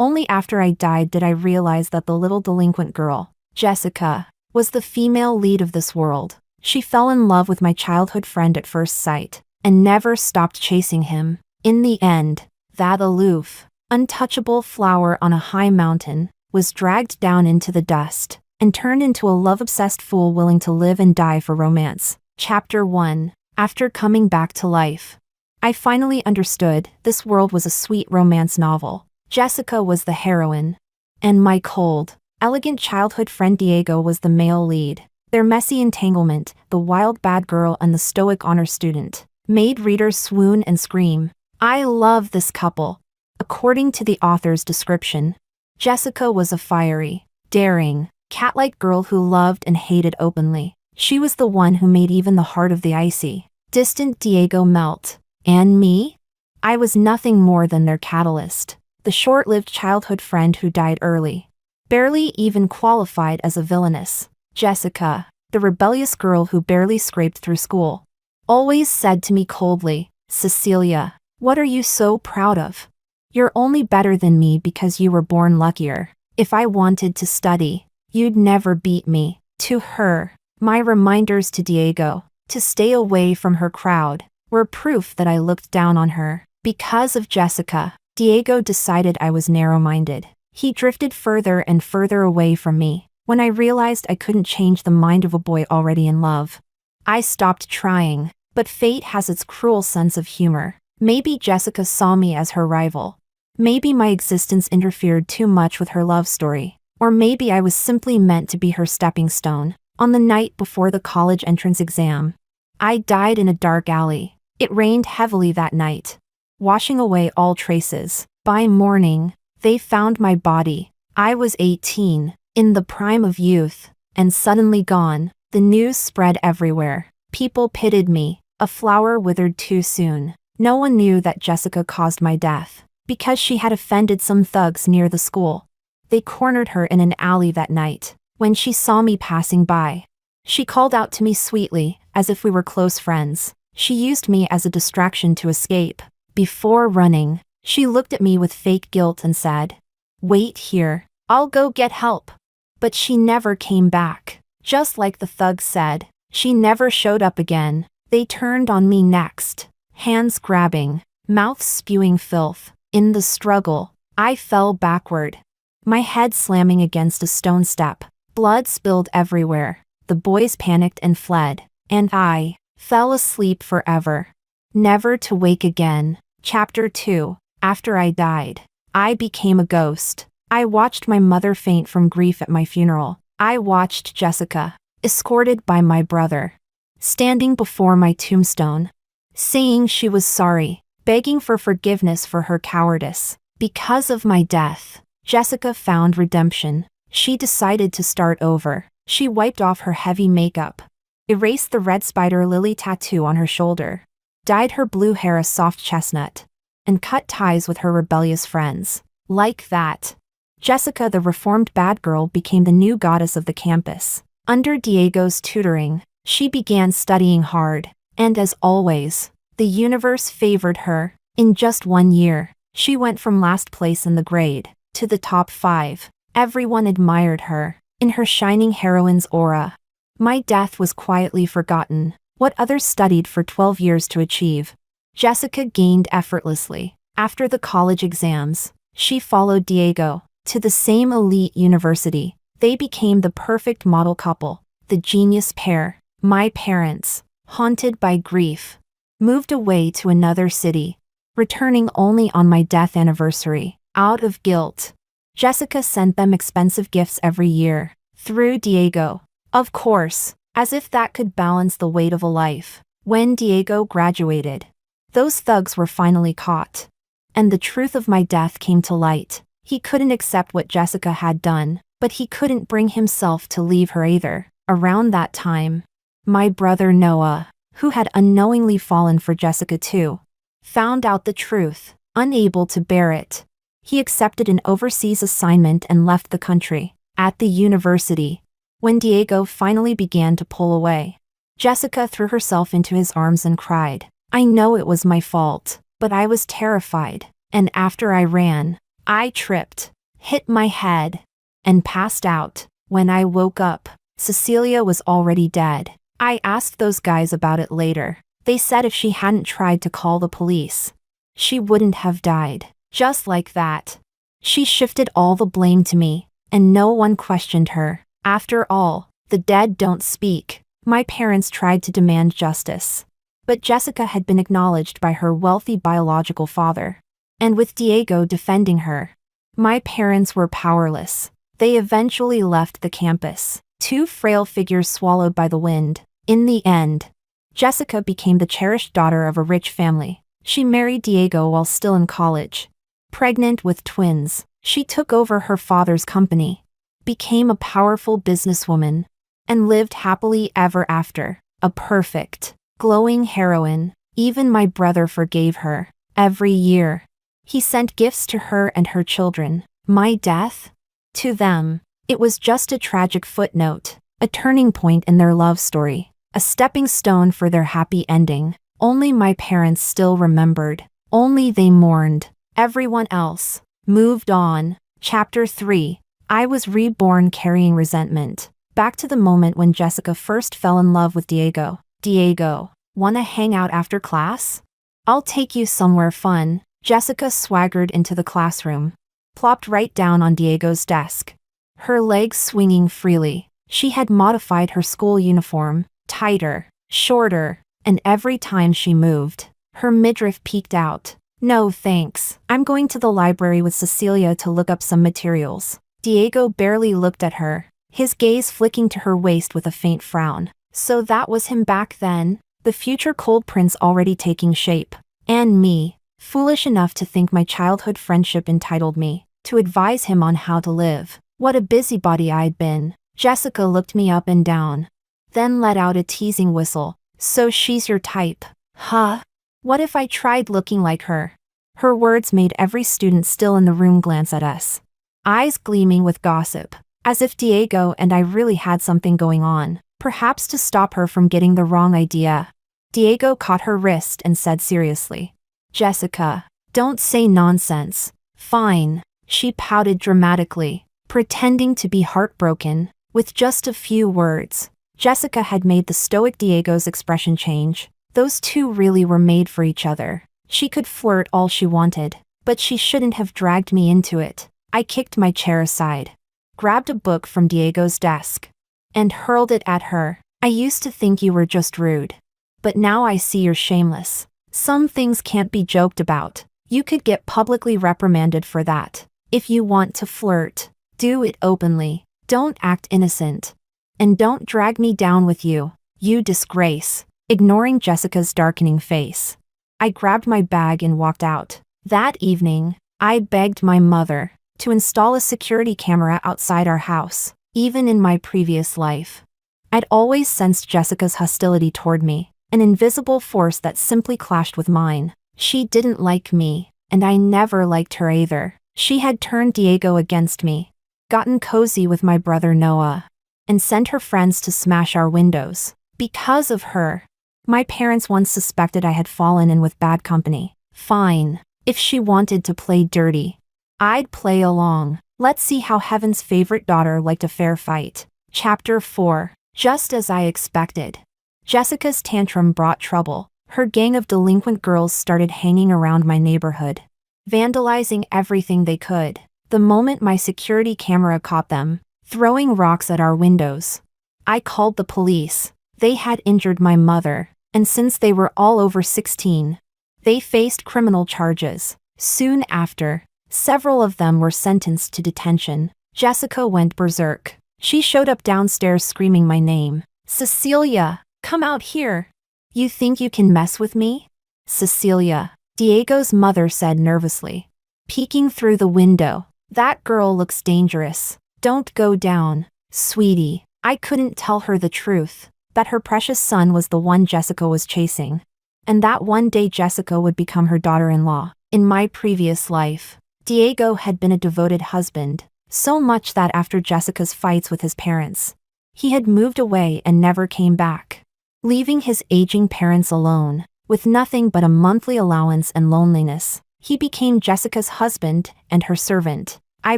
Only after I died did I realize that the little delinquent girl, Jessica, was the female lead of this world. She fell in love with my childhood friend at first sight, and never stopped chasing him. In the end, that aloof, untouchable flower on a high mountain was dragged down into the dust and turned into a love-obsessed fool willing to live and die for romance. Chapter 1. After coming back to life, I finally understood this world was a sweet romance novel. Jessica was the heroine, and my cold, elegant childhood friend Diego was the male lead. Their messy entanglement, the wild bad girl and the stoic honor student, made readers swoon and scream. I love this couple. According to the author's description, Jessica was a fiery, daring, cat-like girl who loved and hated openly. She was the one who made even the heart of the icy, distant Diego melt. And me? I was nothing more than their catalyst, the short-lived childhood friend who died early. Barely even qualified as a villainess, Jessica, the rebellious girl who barely scraped through school, always said to me coldly, "Cecilia, what are you so proud of? You're only better than me because you were born luckier. If I wanted to study, you'd never beat me." To her, my reminders to Diego, to stay away from her crowd, were proof that I looked down on her. Because of Jessica, Diego decided I was narrow-minded. He drifted further and further away from me. When I realized I couldn't change the mind of a boy already in love, I stopped trying. But fate has its cruel sense of humor. Maybe Jessica saw me as her rival. Maybe my existence interfered too much with her love story. Or maybe I was simply meant to be her stepping stone. On the night before the college entrance exam, I died in a dark alley. It rained heavily that night, washing away all traces. By morning, they found my body. I was 18, in the prime of youth, and suddenly gone. The news spread everywhere. People pitied me. A flower withered too soon. No one knew that Jessica caused my death, because she had offended some thugs near the school. They cornered her in an alley that night. When she saw me passing by, she called out to me sweetly, as if we were close friends. She used me as a distraction to escape. Before running, she looked at me with fake guilt and said, "Wait here, I'll go get help." But she never came back. Just like the thugs said, she never showed up again. They turned on me next, hands grabbing, mouths spewing filth. In the struggle, I fell backward, my head slamming against a stone step. Blood spilled everywhere. The boys panicked and fled, and I fell asleep forever, never to wake again. Chapter 2. After I died, I became a ghost. I watched my mother faint from grief at my funeral. I watched Jessica, escorted by my brother, standing before my tombstone, saying she was sorry, begging for forgiveness for her cowardice. Because of my death, Jessica found redemption. She decided to start over. She wiped off her heavy makeup, erased the red spider lily tattoo on her shoulder, dyed her blue hair a soft chestnut, and cut ties with her rebellious friends. Like that, Jessica, the reformed bad girl, became the new goddess of the campus. Under Diego's tutoring, she began studying hard, and as always, the universe favored her. In just 1 year, she went from last place in the grade to the top 5. Everyone admired her, in her shining heroine's aura. My death was quietly forgotten, what others studied for 12 years to achieve, Jessica gained effortlessly. After the college exams, she followed Diego to the same elite university. They became the perfect model couple, the genius pair. My parents, haunted by grief, moved away to another city, returning only on my death anniversary. Out of guilt, Jessica sent them expensive gifts every year, through Diego, of course, as if that could balance the weight of a life. When Diego graduated, those thugs were finally caught, and the truth of my death came to light. He couldn't accept what Jessica had done, but he couldn't bring himself to leave her either. Around that time, my brother Noah, who had unknowingly fallen for Jessica too, found out the truth. Unable to bear it, he accepted an overseas assignment and left the country. At the university, when Diego finally began to pull away, Jessica threw herself into his arms and cried, "I know it was my fault, but I was terrified, and after I ran, I tripped, hit my head, and passed out. When I woke up, Cecilia was already dead. I asked those guys about it later. They said if she hadn't tried to call the police, she wouldn't have died. Just like that. She shifted all the blame to me, and no one questioned her. After all, the dead don't speak. My parents tried to demand justice. But Jessica had been acknowledged by her wealthy biological father. And with Diego defending her, my parents were powerless. They eventually left the campus, two frail figures swallowed by the wind. In the end, Jessica became the cherished daughter of a rich family. She married Diego while still in college. Pregnant with twins, she took over her father's company, became a powerful businesswoman, and lived happily ever after. A perfect, glowing heroine. Even my brother forgave her. Every year, he sent gifts to her and her children. My death? To them, it was just a tragic footnote, a turning point in their love story, a stepping stone for their happy ending. Only my parents still remembered. Only they mourned. Everyone else moved on. Chapter 3. I was reborn carrying resentment. Back to the moment when Jessica first fell in love with Diego. Diego, wanna hang out after class? I'll take you somewhere fun. Jessica swaggered into the classroom, plopped right down on Diego's desk, her legs swinging freely. She had modified her school uniform, tighter, shorter, and every time she moved, her midriff peeked out. No thanks. I'm going to the library with Cecilia to look up some materials. Diego barely looked at her, his gaze flicking to her waist with a faint frown. So that was him back then, the future cold prince already taking shape. And me, foolish enough to think my childhood friendship entitled me to advise him on how to live. What a busybody I'd been. Jessica looked me up and down, then let out a teasing whistle. So she's your type, huh? What if I tried looking like her? Her words made every student still in the room glance at us, eyes gleaming with gossip, as if Diego and I really had something going on, perhaps to stop her from getting the wrong idea. Diego caught her wrist and said seriously, Jessica, don't say nonsense. Fine. She pouted dramatically, pretending to be heartbroken. With just a few words, Jessica had made the stoic Diego's expression change. Those two really were made for each other. She could flirt all she wanted, but she shouldn't have dragged me into it. I kicked my chair aside, grabbed a book from Diego's desk, and hurled it at her. I used to think you were just rude, but now I see you're shameless. Some things can't be joked about. You could get publicly reprimanded for that. If you want to flirt, do it openly. Don't act innocent. And don't drag me down with you, you disgrace. Ignoring Jessica's darkening face, I grabbed my bag and walked out. That evening, I begged my mother to install a security camera outside our house. Even in my previous life, I'd always sensed Jessica's hostility toward me, an invisible force that simply clashed with mine. She didn't like me, and I never liked her either. She had turned Diego against me, gotten cozy with my brother Noah, and sent her friends to smash our windows. Because of her, my parents once suspected I had fallen in with bad company. Fine. If she wanted to play dirty, I'd play along. Let's see how heaven's favorite daughter liked a fair fight. Chapter 4. Just as I expected, Jessica's tantrum brought trouble. Her gang of delinquent girls started hanging around my neighborhood, vandalizing everything they could. The moment my security camera caught them, throwing rocks at our windows, I called the police. They had injured my mother, and since they were all over 16, they faced criminal charges. Soon after, several of them were sentenced to detention. Jessica went berserk. She showed up downstairs screaming my name. Cecilia, come out here. You think you can mess with me? Cecilia, Diego's mother said nervously, peeking through the window. That girl looks dangerous. Don't go down, sweetie. I couldn't tell her the truth, that her precious son was the one Jessica was chasing, and that one day Jessica would become her daughter-in-law. In my previous life, Diego had been a devoted husband, so much that after Jessica's fights with his parents, he had moved away and never came back, leaving his aging parents alone, with nothing but a monthly allowance and loneliness. He became Jessica's husband and her servant. I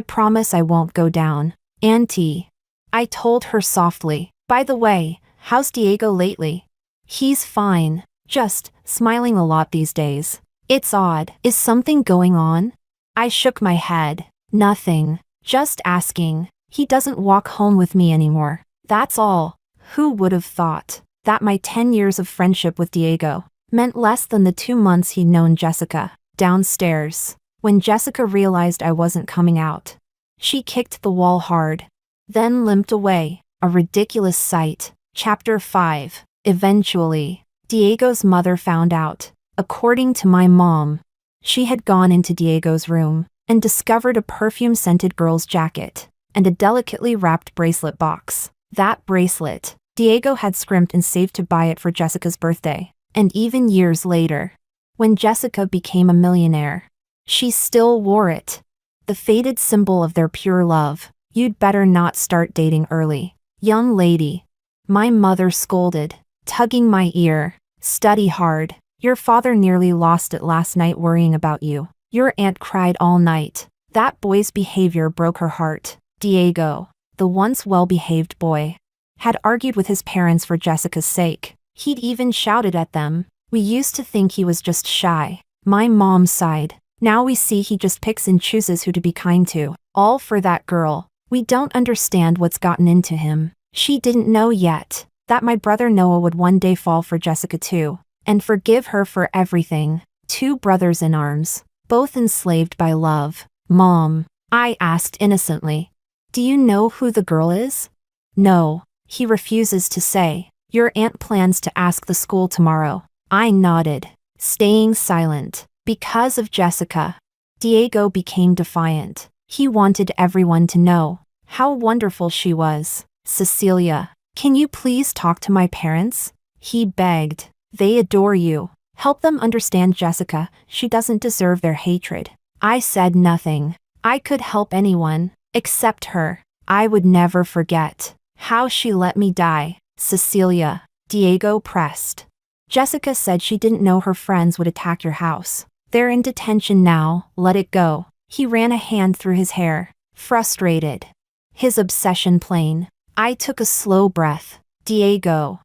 promise I won't go down, Auntie. I told her softly. By the way, how's Diego lately? He's fine, just smiling a lot these days. It's odd. Is something going on? I shook my head. Nothing. Just asking. He doesn't walk home with me anymore. That's all. Who would have thought that my 10 years of friendship with Diego meant less than the 2 months he'd known Jessica? Downstairs, when Jessica realized I wasn't coming out, she kicked the wall hard, then limped away, a ridiculous sight. Chapter 5. Eventually, Diego's mother found out. According to my mom, she had gone into Diego's room and discovered a perfume-scented girl's jacket and a delicately wrapped bracelet box. That bracelet, Diego had scrimped and saved to buy it for Jessica's birthday. And even years later, when Jessica became a millionaire, she still wore it. The faded symbol of their pure love. You'd better not start dating early, young lady. My mother scolded, tugging my ear. Study hard. Your father nearly lost it last night worrying about you. Your aunt cried all night. That boy's behavior broke her heart. Diego, the once well-behaved boy, had argued with his parents for Jessica's sake. He'd even shouted at them. We used to think he was just shy. My mom sighed. Now we see he just picks and chooses who to be kind to. All for that girl. We don't understand what's gotten into him. She didn't know yet that my brother Noah would one day fall for Jessica too, and forgive her for everything. 2 brothers in arms, both enslaved by love. Mom, I asked innocently, do you know who the girl is? No, he refuses to say. Your aunt plans to ask the school tomorrow. I nodded, staying silent. Because of Jessica, Diego became defiant. He wanted everyone to know how wonderful she was. Cecilia, can you please talk to my parents? He begged. They adore you. Help them understand Jessica. She doesn't deserve their hatred. I said nothing. I could help anyone, except her. I would never forget how she let me die. Cecilia, Diego pressed. Jessica said she didn't know her friends would attack your house. They're in detention now, let it go. He ran a hand through his hair, frustrated. His obsession plain. I took a slow breath. Diego.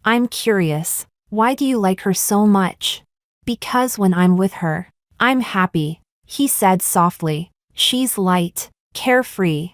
I'm curious. Why do you like her so much? Because when I'm with her, I'm happy, he said softly. She's light, carefree.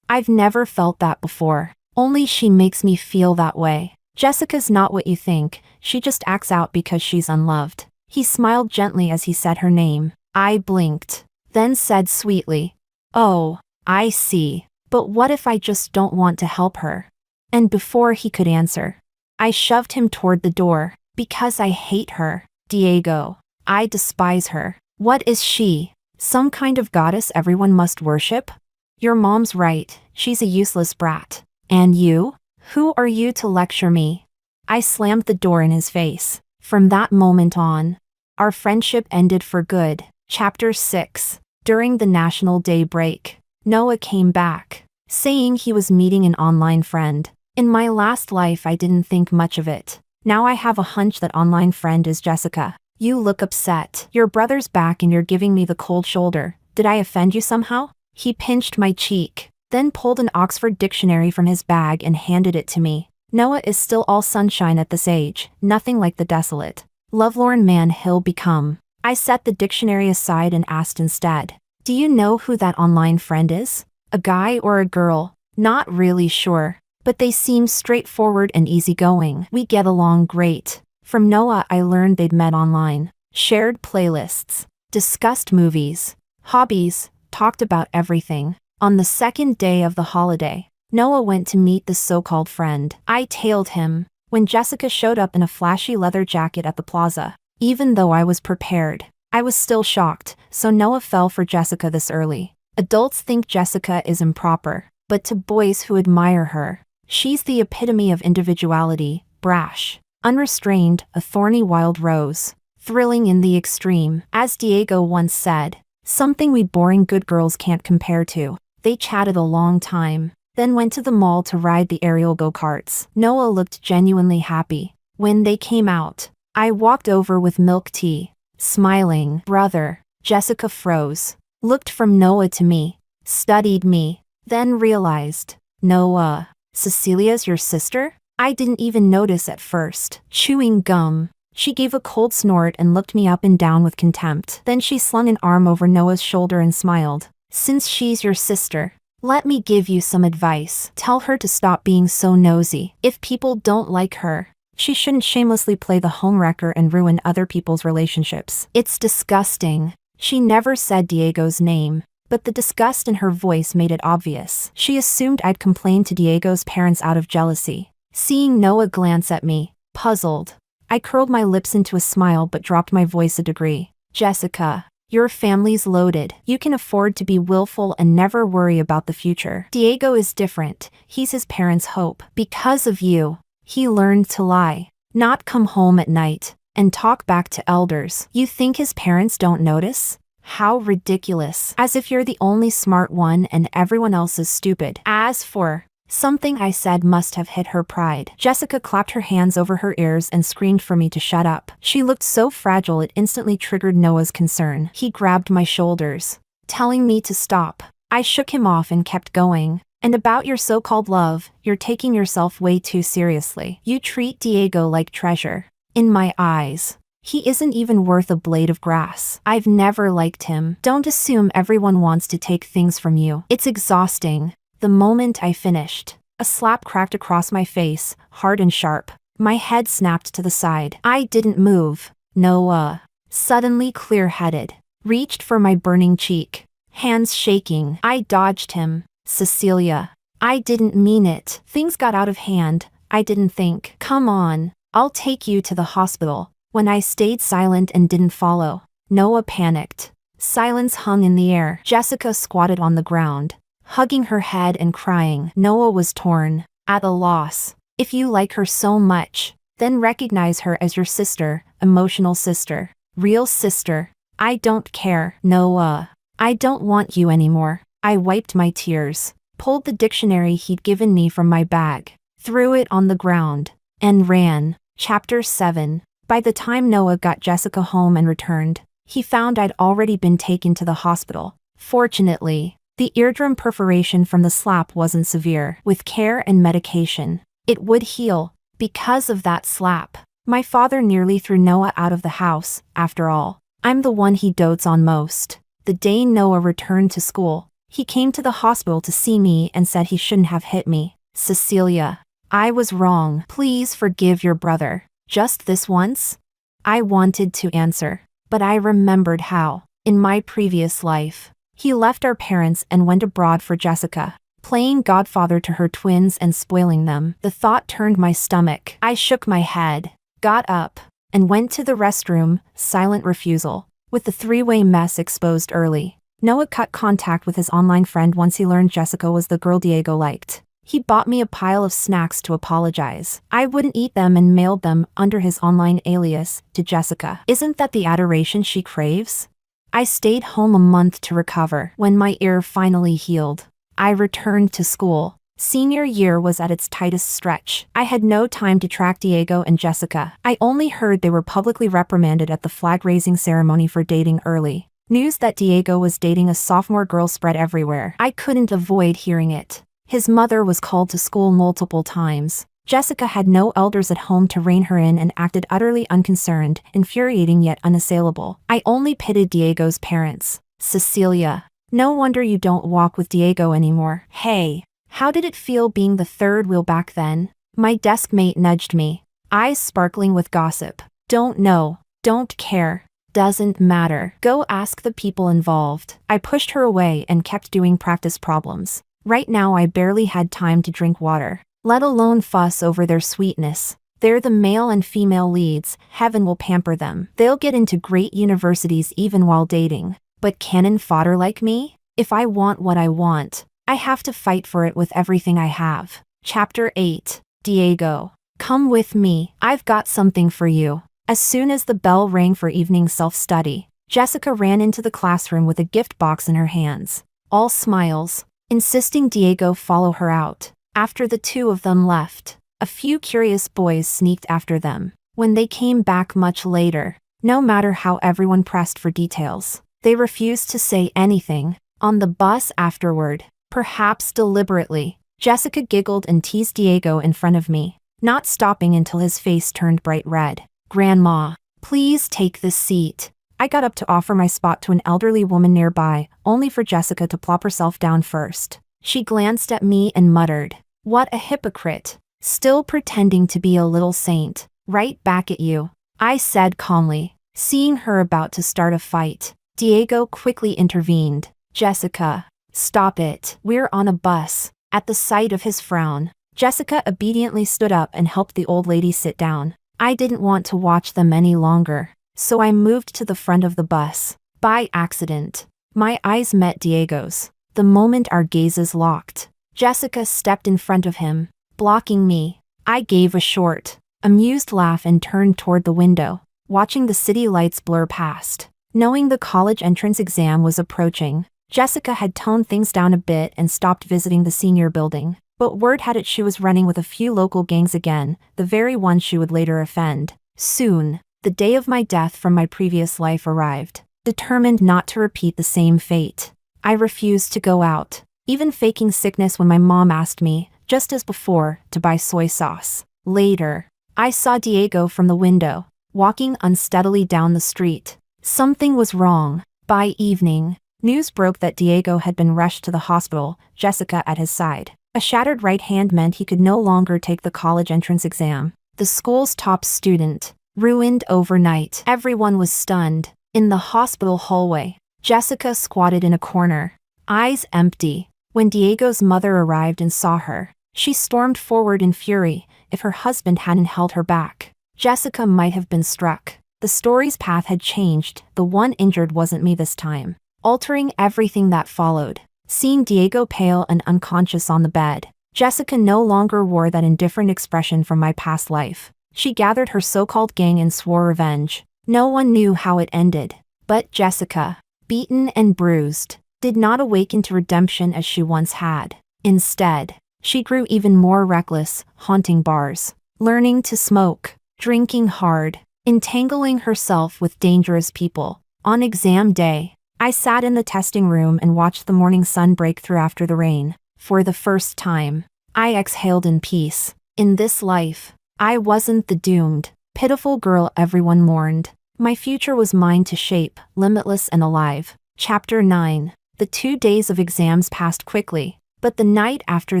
I've never felt that before. Only she makes me feel that way. Jessica's not what you think. She just acts out because she's unloved. He smiled gently as he said her name. I blinked, then said sweetly, oh, I see. But what if I just don't want to help her? And before he could answer, I shoved him toward the door. Because I hate her. Diego, I despise her. What is she? Some kind of goddess everyone must worship? Your mom's right. She's a useless brat. And you? Who are you to lecture me? I slammed the door in his face. From that moment on, our friendship ended for good. Chapter 6. During the National Day break, Noah came back, saying he was meeting an online friend. In my last life I didn't think much of it. Now I have a hunch that online friend is Jessica. You look upset. Your brother's back and you're giving me the cold shoulder. Did I offend you somehow? He pinched my cheek, then pulled an Oxford dictionary from his bag and handed it to me. Noah is still all sunshine at this age, nothing like the desolate, lovelorn man he'll become. I set the dictionary aside and asked instead, do you know who that online friend is? A guy or a girl? Not really sure, but they seem straightforward and easygoing. We get along great. From Noah I learned they'd met online, shared playlists, discussed movies, hobbies, talked about everything. On the second day of the holiday, Noah went to meet this so-called friend. I tailed him when Jessica showed up in a flashy leather jacket at the plaza. Even though I was prepared, I was still shocked, so Noah fell for Jessica this early. Adults think Jessica is improper, but to boys who admire her, she's the epitome of individuality, brash, unrestrained, a thorny wild rose, thrilling in the extreme. As Diego once said, something we boring good girls can't compare to. They chatted a long time, then went to the mall to ride the aerial go-karts. Noah looked genuinely happy. When they came out, I walked over with milk tea. Smiling. Brother. Jessica froze. Looked from Noah to me. Studied me. Then realized. Noah. Cecilia's your sister? I didn't even notice at first. Chewing gum. She gave a cold snort and looked me up and down with contempt. Then she slung an arm over Noah's shoulder and smiled. Since she's your sister, let me give you some advice. Tell her to stop being so nosy. If people don't like her, she shouldn't shamelessly play the homewrecker and ruin other people's relationships. It's disgusting. She never said Diego's name, but the disgust in her voice made it obvious. She assumed I'd complained to Diego's parents out of jealousy. Seeing Noah glance at me, puzzled, I curled my lips into a smile but dropped my voice a degree. Jessica, your family's loaded. You can afford to be willful and never worry about the future. Diego is different. He's his parents' hope. Because of you, he learned to lie, not come home at night, and talk back to elders. You think his parents don't notice? How ridiculous. As if you're the only smart one and everyone else is stupid. As for something I said must have hit her pride. Jessica clapped her hands over her ears and screamed for me to shut up. She looked so fragile it instantly triggered Noah's concern. He grabbed my shoulders, telling me to stop. I shook him off and kept going. And about your so-called love, you're taking yourself way too seriously. You treat Diego like treasure. In my eyes, he isn't even worth a blade of grass. I've never liked him. Don't assume everyone wants to take things from you. It's exhausting. The moment I finished, a slap cracked across my face, hard and sharp. My head snapped to the side. I didn't move. Noah, suddenly clear-headed, reached for my burning cheek, hands shaking. I dodged him. Cecilia, I didn't mean it. Things got out of hand. I didn't think. Come on, I'll take you to the hospital. When I stayed silent and didn't follow, Noah panicked. Silence hung in the air. Jessica squatted on the ground, hugging her head and crying. Noah was torn, at a loss. If you like her so much, then recognize her as your sister, emotional sister, real sister. I don't care. Noah, I don't want you anymore. I wiped my tears, pulled the dictionary he'd given me from my bag, threw it on the ground, and ran. Chapter 7. By the time Noah got Jessica home and returned, he found I'd already been taken to the hospital. Fortunately, the eardrum perforation from the slap wasn't severe. With care and medication, it would heal. Because of that slap, my father nearly threw Noah out of the house. After all, I'm the one he dotes on most. The day Noah returned to school, he came to the hospital to see me and said he shouldn't have hit me. Cecilia, I was wrong. Please forgive your brother. Just this once? I wanted to answer, but I remembered how, in my previous life, he left our parents and went abroad for Jessica, playing godfather to her twins and spoiling them. The thought turned my stomach. I shook my head, got up, and went to the restroom, silent refusal, with the three-way mess exposed early. Noah cut contact with his online friend once he learned Jessica was the girl Diego liked. He bought me a pile of snacks to apologize. I wouldn't eat them and mailed them under his online alias to Jessica. Isn't that the adoration she craves? I stayed home a month to recover. When my ear finally healed, I returned to school. Senior year was at its tightest stretch. I had no time to track Diego and Jessica. I only heard they were publicly reprimanded at the flag-raising ceremony for dating early. News that Diego was dating a sophomore girl spread everywhere. I couldn't avoid hearing it. His mother was called to school multiple times. Jessica had no elders at home to rein her in and acted utterly unconcerned, infuriating yet unassailable. I only pitied Diego's parents. Cecilia, no wonder you don't walk with Diego anymore. Hey, how did it feel being the third wheel back then? My desk mate nudged me, eyes sparkling with gossip. Don't know, don't care, doesn't matter. Go ask the people involved. I pushed her away and kept doing practice problems. Right now I barely had time to drink water, let alone fuss over their sweetness. They're the male and female leads, heaven will pamper them. They'll get into great universities even while dating. But cannon fodder like me? If I want what I want, I have to fight for it with everything I have. Chapter 8. Diego, come with me. I've got something for you. As soon as the bell rang for evening self-study, Jessica ran into the classroom with a gift box in her hands, all smiles, insisting Diego follow her out. After the two of them left, a few curious boys sneaked after them. When they came back much later, no matter how everyone pressed for details. They refused to say anything. On the bus afterward, perhaps deliberately, Jessica giggled and teased Diego in front of me, not stopping until his face turned bright red. "Grandma, please take this seat." I got up to offer my spot to an elderly woman nearby, only for Jessica to plop herself down first. She glanced at me and muttered, "What a hypocrite. Still pretending to be a little saint." "Right back at you," I said calmly, seeing her about to start a fight. Diego quickly intervened. "Jessica, stop it. We're on a bus." At the sight of his frown, Jessica obediently stood up and helped the old lady sit down. I didn't want to watch them any longer, so I moved to the front of the bus. By accident, my eyes met Diego's. The moment our gazes locked, Jessica stepped in front of him, blocking me. I gave a short, amused laugh and turned toward the window, watching the city lights blur past. Knowing the college entrance exam was approaching, Jessica had toned things down a bit and stopped visiting the senior building. But word had it she was running with a few local gangs again, the very ones she would later offend. Soon, the day of my death from my previous life arrived, determined not to repeat the same fate. I refused to go out, even faking sickness when my mom asked me, just as before, to buy soy sauce. Later, I saw Diego from the window, walking unsteadily down the street. Something was wrong. By evening, news broke that Diego had been rushed to the hospital, Jessica at his side. A shattered right hand meant he could no longer take the college entrance exam. The school's top student, ruined overnight. Everyone was stunned. In the hospital hallway, Jessica squatted in a corner, eyes empty. When Diego's mother arrived and saw her, she stormed forward in fury. If her husband hadn't held her back, Jessica might have been struck. The story's path had changed. The one injured wasn't me this time, altering everything that followed. Seeing Diego pale and unconscious on the bed, Jessica no longer wore that indifferent expression from my past life. She gathered her so-called gang and swore revenge. No one knew how it ended, but Jessica, beaten and bruised, did not awaken to redemption as she once had. Instead, she grew even more reckless, haunting bars, learning to smoke, drinking hard, entangling herself with dangerous people. On exam day, I sat in the testing room and watched the morning sun break through after the rain. For the first time, I exhaled in peace. In this life, I wasn't the doomed, pitiful girl everyone mourned. My future was mine to shape, limitless and alive. Chapter 9. The 2 days of exams passed quickly, but the night after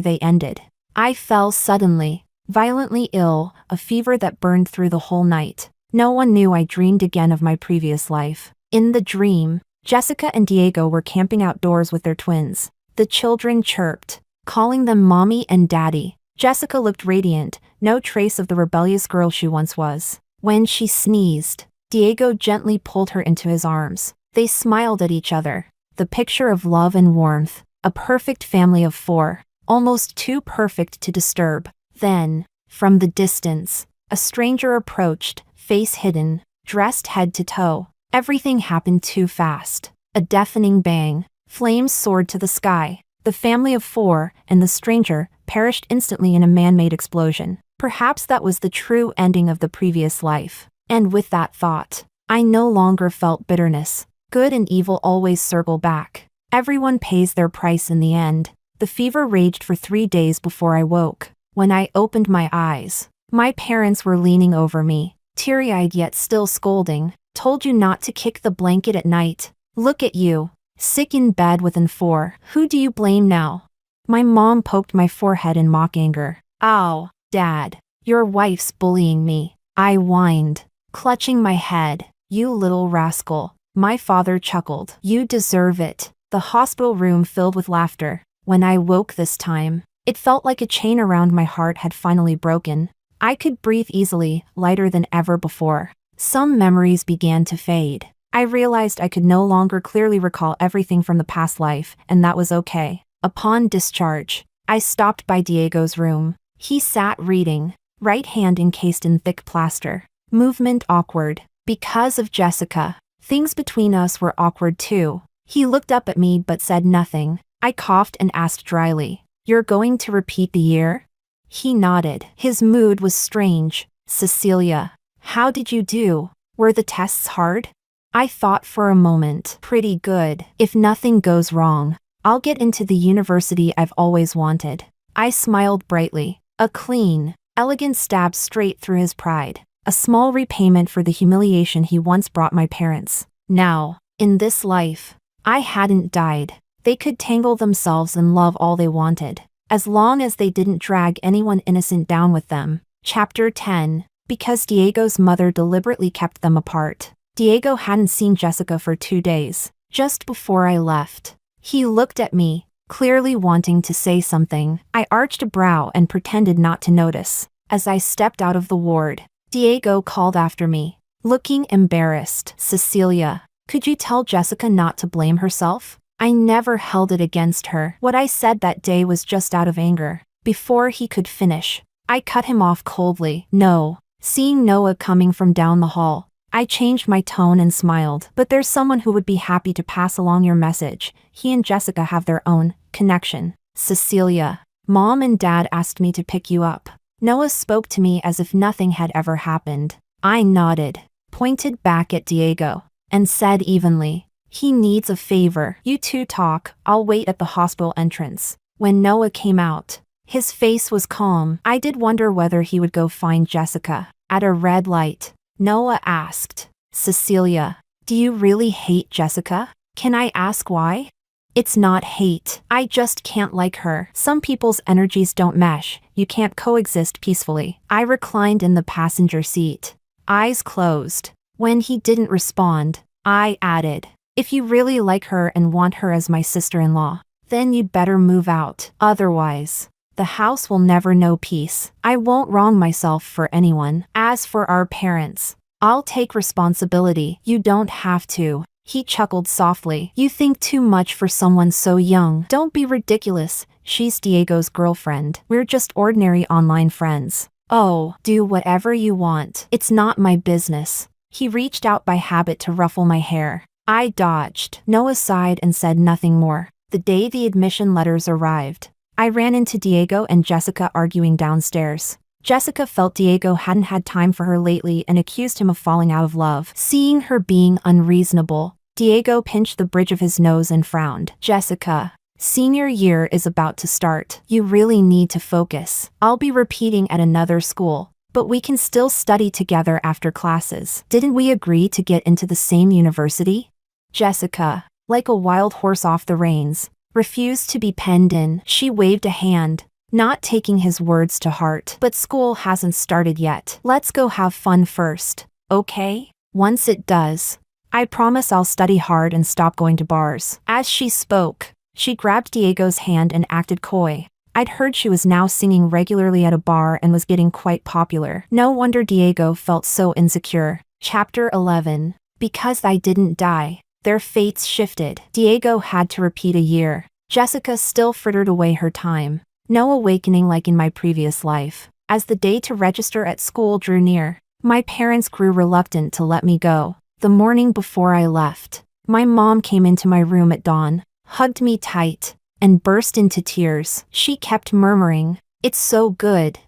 they ended, I fell suddenly, violently ill, a fever that burned through the whole night. No one knew I dreamed again of my previous life. In the dream, Jessica and Diego were camping outdoors with their twins. The children chirped, calling them mommy and daddy. Jessica looked radiant, no trace of the rebellious girl she once was. When she sneezed, Diego gently pulled her into his arms. They smiled at each other. The picture of love and warmth, a perfect family of 4, almost too perfect to disturb. Then, from the distance, a stranger approached, face hidden, dressed head to toe. Everything happened too fast. A deafening bang. Flames soared to the sky. The family of 4 and the stranger perished instantly in a man-made explosion. Perhaps that was the true ending of the previous life. And with that thought, I no longer felt bitterness. Good and evil always circle back. Everyone pays their price in the end. The fever raged for 3 days before I woke. When I opened my eyes, my parents were leaning over me, teary-eyed yet still scolding. Told you not to kick the blanket at night. Look at you, sick in bed within 4. Who do you blame now? My mom poked my forehead in mock anger. Ow, Dad, your wife's bullying me. I whined, clutching my head. You little rascal. My father chuckled. You deserve it. The hospital room filled with laughter. When I woke this time, it felt like a chain around my heart had finally broken. I could breathe easily, lighter than ever before. Some memories began to fade. I realized I could no longer clearly recall everything from the past life, and that was okay. Upon discharge, I stopped by Diego's room. He sat reading, right hand encased in thick plaster. Movement awkward. Because of Jessica, things between us were awkward too. He looked up at me but said nothing. I coughed and asked dryly, "You're going to repeat the year?" He nodded. His mood was strange. "Cecilia, how did you do?" Were the tests hard? I thought for a moment. Pretty good. If nothing goes wrong, I'll get into the university I've always wanted. I smiled brightly. A clean, elegant stab straight through his pride. A small repayment for the humiliation he once brought my parents. Now, in this life, I hadn't died. They could tangle themselves and love all they wanted, as long as they didn't drag anyone innocent down with them. Chapter 10. Because Diego's mother deliberately kept them apart. Diego hadn't seen Jessica for 2 days. Just before I left, he looked at me, clearly wanting to say something. I arched a brow and pretended not to notice. As I stepped out of the ward, Diego called after me, looking embarrassed. Cecilia, could you tell Jessica not to blame herself? I never held it against her. What I said that day was just out of anger. Before he could finish, I cut him off coldly. No. Seeing Noah coming from down the hall, I changed my tone and smiled. But there's someone who would be happy to pass along your message. He and Jessica have their own connection. Cecilia, Mom and Dad asked me to pick you up. Noah spoke to me as if nothing had ever happened. I nodded, pointed back at Diego, and said evenly, he needs a favor. You two talk, I'll wait at the hospital entrance. When Noah came out, his face was calm. I did wonder whether he would go find Jessica. At a red light, Noah asked, Cecilia, do you really hate Jessica? Can I ask why? It's not hate. I just can't like her. Some people's energies don't mesh. You can't coexist peacefully. I reclined in the passenger seat, eyes closed. When he didn't respond, I added, if you really like her and want her as my sister-in-law, then you'd better move out. Otherwise, the house will never know peace. I won't wrong myself for anyone. As for our parents, I'll take responsibility. You don't have to. He chuckled softly. You think too much for someone so young. Don't be ridiculous. She's Diego's girlfriend. We're just ordinary online friends. Oh, do whatever you want. It's not my business. He reached out by habit to ruffle my hair. I dodged. Noah sighed and said nothing more. The day the admission letters arrived, I ran into Diego and Jessica arguing downstairs. Jessica felt Diego hadn't had time for her lately and accused him of falling out of love. Seeing her being unreasonable, Diego pinched the bridge of his nose and frowned. Jessica, senior year is about to start. You really need to focus. I'll be repeating at another school, but we can still study together after classes. Didn't we agree to get into the same university? Jessica, like a wild horse off the reins, refused to be penned in. She waved a hand, not taking his words to heart. But school hasn't started yet. Let's go have fun first, okay? Once it does, I promise I'll study hard and stop going to bars. As she spoke, she grabbed Diego's hand and acted coy. I'd heard she was now singing regularly at a bar and was getting quite popular. No wonder Diego felt so insecure. Chapter 11. Because I didn't die, their fates shifted. Diego had to repeat a year. Jessica still frittered away her time. No awakening like in my previous life. As the day to register at school drew near, my parents grew reluctant to let me go. The morning before I left, my mom came into my room at dawn, hugged me tight, and burst into tears. She kept murmuring, "It's so good,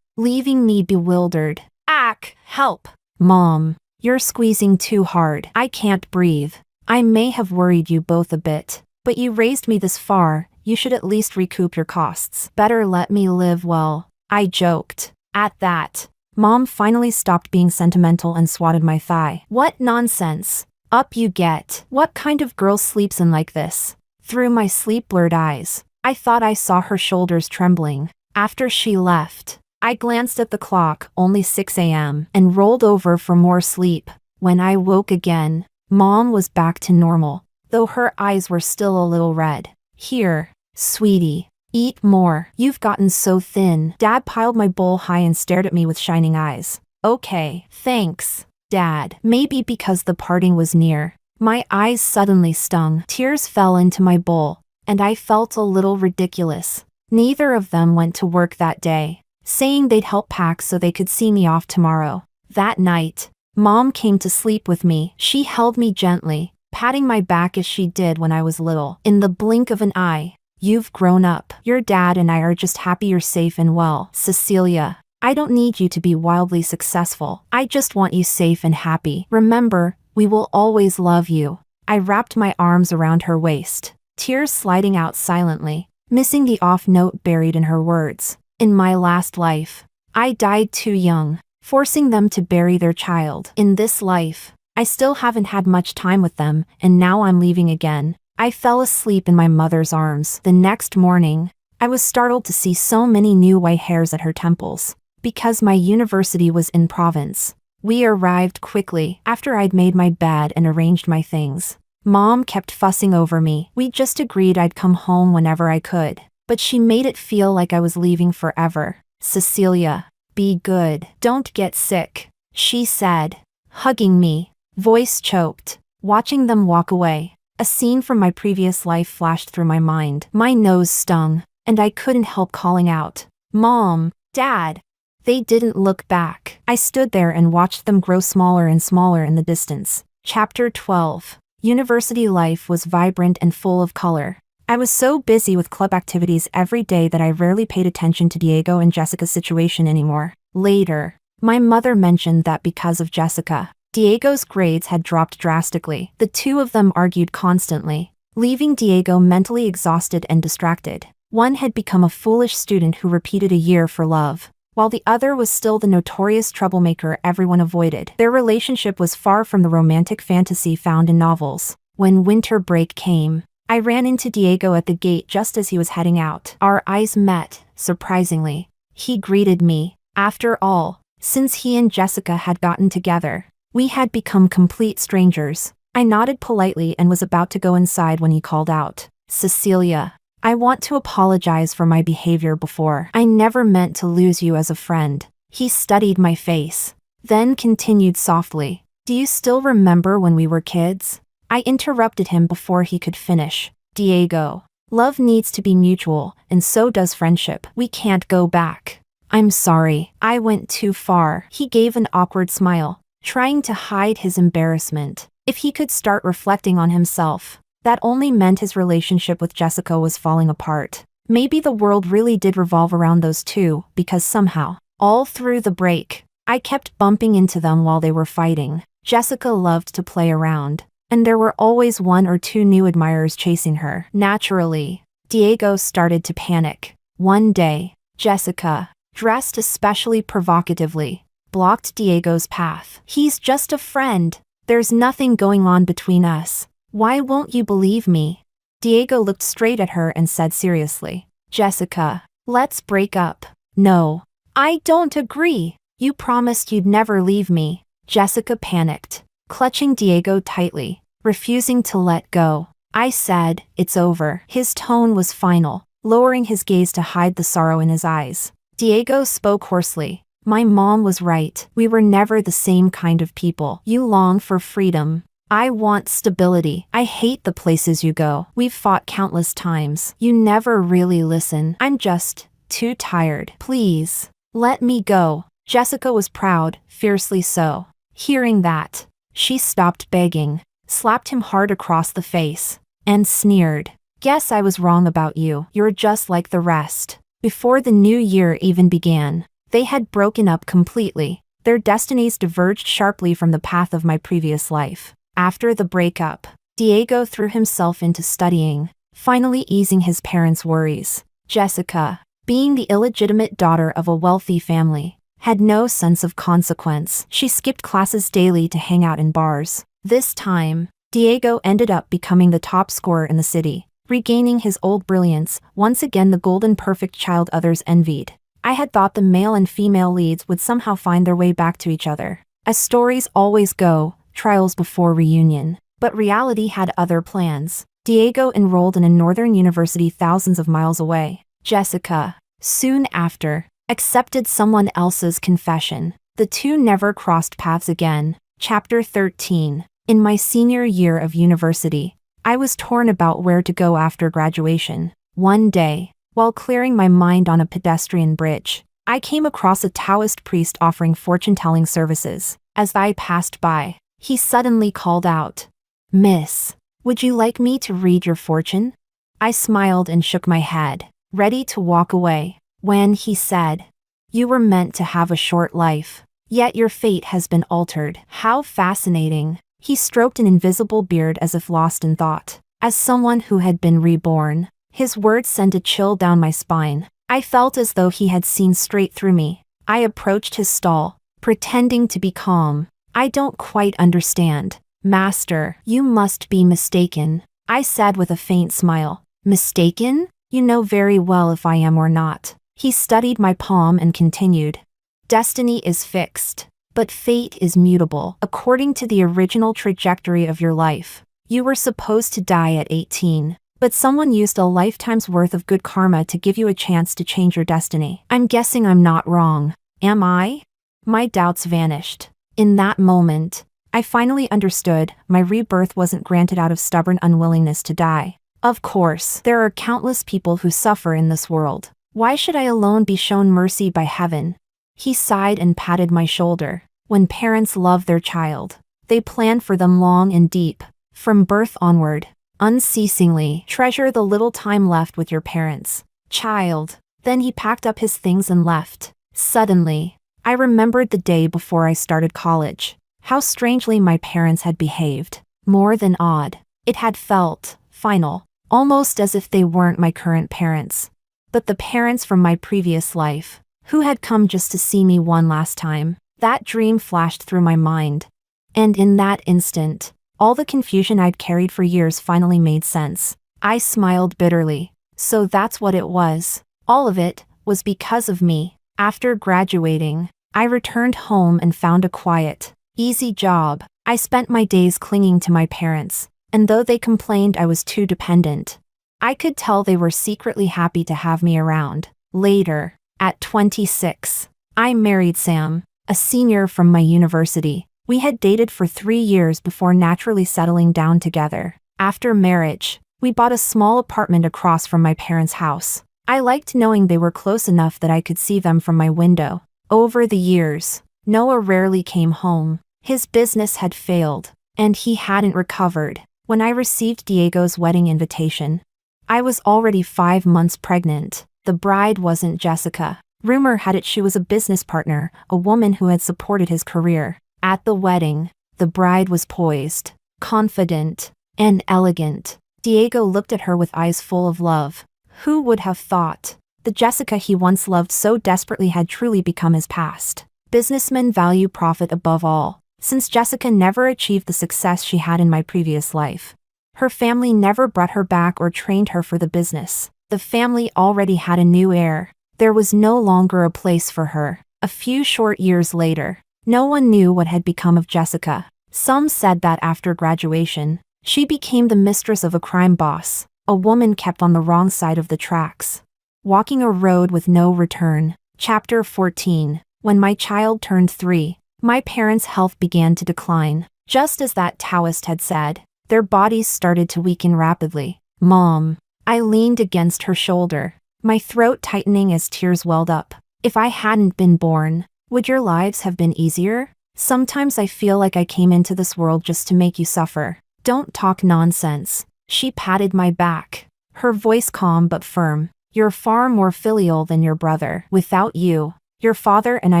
leaving me bewildered. Ack, help. Mom, you're squeezing too hard. I can't breathe. I may have worried you both a bit, but you raised me this far. You should at least recoup your costs. Better let me live well," I joked. At that, Mom finally stopped being sentimental and swatted my thigh. What nonsense. Up you get. What kind of girl sleeps in like this? Through my sleep-blurred eyes, I thought I saw her shoulders trembling. After she left, I glanced at the clock, only 6 a.m., and rolled over for more sleep. When I woke again, Mom was back to normal, though her eyes were still a little red. Here, sweetie, eat more. You've gotten so thin. Dad piled my bowl high and stared at me with shining eyes. Okay, thanks, Dad. Maybe because the parting was near, my eyes suddenly stung. Tears fell into my bowl, and I felt a little ridiculous. Neither of them went to work that day, saying they'd help pack so they could see me off tomorrow. That night, Mom came to sleep with me. She held me gently, patting my back as she did when I was little. In the blink of an eye, "You've grown up. Your dad and I are just happy you're safe and well." Cecilia, I don't need you to be wildly successful. I just want you safe and happy. Remember, we will always love you." I wrapped my arms around her waist, tears sliding out silently, missing the off note buried in her words. "In my last life, I died too young, forcing them to bury their child. In this life, I still haven't had much time with them, and now I'm leaving again." I fell asleep in my mother's arms. The next morning, I was startled to see so many new white hairs at her temples. Because my university was in province, we arrived quickly after I'd made my bed and arranged my things. Mom kept fussing over me. We just agreed I'd come home whenever I could, but she made it feel like I was leaving forever. "Cecilia, be good. Don't get sick," she said, hugging me, voice choked. Watching them walk away, a scene from my previous life flashed through my mind. My nose stung, and I couldn't help calling out, "Mom, Dad." They didn't look back. I stood there and watched them grow smaller and smaller in the distance. Chapter 12. University life was vibrant and full of color. I was so busy with club activities every day that I rarely paid attention to Diego and Jessica's situation anymore. Later, my mother mentioned that because of Jessica, Diego's grades had dropped drastically. The two of them argued constantly, leaving Diego mentally exhausted and distracted. One had become a foolish student who repeated a year for love, while the other was still the notorious troublemaker everyone avoided. Their relationship was far from the romantic fantasy found in novels. When winter break came, I ran into Diego at the gate just as he was heading out. Our eyes met, surprisingly. He greeted me. After all, since he and Jessica had gotten together, we had become complete strangers. I nodded politely and was about to go inside when he called out, "Cecilia, I want to apologize for my behavior before. I never meant to lose you as a friend." He studied my face, then continued softly, "Do you still remember when we were kids?" I interrupted him before he could finish. "Diego, love needs to be mutual, and so does friendship. We can't go back." "I'm sorry, I went too far." He gave an awkward smile, trying to hide his embarrassment. If he could start reflecting on himself, that only meant his relationship with Jessica was falling apart. Maybe the world really did revolve around those two, because somehow, all through the break, I kept bumping into them while they were fighting. Jessica loved to play around, and there were always one or two new admirers chasing her. Naturally, Diego started to panic. One day, Jessica, dressed especially provocatively, blocked Diego's path. "He's just a friend. There's nothing going on between us. Why won't you believe me?" Diego looked straight at her and said seriously, "Jessica, let's break up." "No, I don't agree. You promised you'd never leave me." Jessica panicked, clutching Diego tightly, refusing to let go. I said, "It's over." His tone was final, lowering his gaze to hide the sorrow in his eyes. Diego spoke hoarsely, "My mom was right. We were never the same kind of people. You long for freedom. I want stability. I hate the places you go. We've fought countless times. You never really listen. I'm just too tired. Please, let me go." Jessica was proud, fiercely so. Hearing that, she stopped begging, slapped him hard across the face, and sneered, "Guess I was wrong about you. You're just like the rest." Before the new year even began, they had broken up completely. Their destinies diverged sharply from the path of my previous life. After the breakup, Diego threw himself into studying, finally easing his parents' worries. Jessica, being the illegitimate daughter of a wealthy family, had no sense of consequence. She skipped classes daily to hang out in bars. This time, Diego ended up becoming the top scorer in the city, regaining his old brilliance, once again the golden perfect child others envied. I had thought the male and female leads would somehow find their way back to each other. As stories always go, trials before reunion. But reality had other plans. Diego enrolled in a northern university thousands of miles away. Jessica, soon after, accepted someone else's confession. The two never crossed paths again. Chapter 13. In my senior year of university, I was torn about where to go after graduation. One day, while clearing my mind on a pedestrian bridge, I came across a Taoist priest offering fortune-telling services. As I passed by, he suddenly called out, "Miss, would you like me to read your fortune?" I smiled and shook my head, ready to walk away, when he said, You were meant to have a short life. Yet your fate has been altered. How fascinating. He stroked an invisible beard as if lost in thought. As someone who had been reborn, his words sent a chill down my spine. I felt as though he had seen straight through me. I approached his stall, pretending to be calm. I don't quite understand. Master, you must be mistaken, I said with a faint smile. Mistaken? You know very well if I am or not. He studied my palm and continued. Destiny is fixed, but fate is mutable. According to the original trajectory of your life, you were supposed to die at 18, but someone used a lifetime's worth of good karma to give you a chance to change your destiny. I'm guessing I'm not wrong, am I? My doubts vanished. In that moment, I finally understood my rebirth wasn't granted out of stubborn unwillingness to die. Of course, there are countless people who suffer in this world. Why should I alone be shown mercy by heaven? He sighed and patted my shoulder. When parents love their child, they plan for them long and deep. From birth onward, unceasingly treasure the little time left with your parents. Child. Then he packed up his things and left. Suddenly, I remembered the day before I started college. How strangely my parents had behaved. More than odd. It had felt final, almost as if they weren't my current parents, but the parents from my previous life, who had come just to see me one last time. That dream flashed through my mind. And in that instant, all the confusion I'd carried for years finally made sense. I smiled bitterly. So that's what it was. All of it was because of me. After graduating, I returned home and found a quiet, easy job. I spent my days clinging to my parents, and though they complained I was too dependent, I could tell they were secretly happy to have me around. Later, at 26, I married Sam, a senior from my university. We had dated for 3 years before naturally settling down together. After marriage, we bought a small apartment across from my parents' house. I liked knowing they were close enough that I could see them from my window. Over the years, Noah rarely came home. His business had failed, and he hadn't recovered. When I received Diego's wedding invitation, I was already 5 months pregnant. The bride wasn't Jessica. Rumor had it she was a business partner, a woman who had supported his career. At the wedding, the bride was poised, confident, and elegant. Diego looked at her with eyes full of love. Who would have thought? The Jessica he once loved so desperately had truly become his past. Businessmen value profit above all. Since Jessica never achieved the success she had in my previous life, her family never brought her back or trained her for the business. The family already had a new heir. There was no longer a place for her. A few short years later, no one knew what had become of Jessica. Some said that after graduation, she became the mistress of a crime boss, a woman kept on the wrong side of the tracks. Walking a road with no return. Chapter 14. When my child turned 3, my parents' health began to decline. Just as that Taoist had said, their bodies started to weaken rapidly. Mom. I leaned against her shoulder, my throat tightening as tears welled up. If I hadn't been born, would your lives have been easier? Sometimes I feel like I came into this world just to make you suffer. Don't talk nonsense. She patted my back, her voice calm but firm. You're far more filial than your brother. Without you, your father and I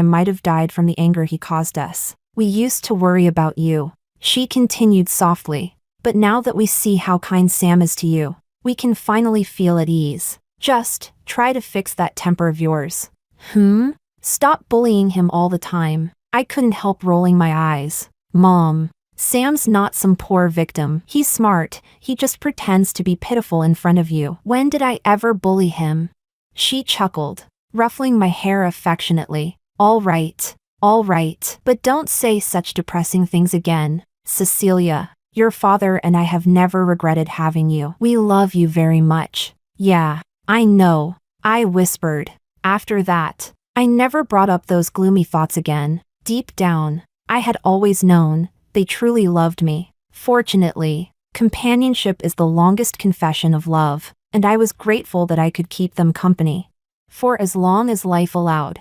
might have died from the anger he caused us. We used to worry about you. She continued softly. But now that we see how kind Sam is to you, we can finally feel at ease. Just try to fix that temper of yours. Stop bullying him all the time. I couldn't help rolling my eyes. Mom. Sam's not some poor victim. He's smart. He just pretends to be pitiful in front of you. When did I ever bully him? She chuckled, ruffling my hair affectionately. All right, but don't say such depressing things again. Cecilia, your father and I have never regretted having you. We love you very much. Yeah, I know, I whispered. After that, I never brought up those gloomy thoughts again. Deep down, I had always known they truly loved me. Fortunately, companionship is the longest confession of love, and I was grateful that I could keep them company for as long as life allowed.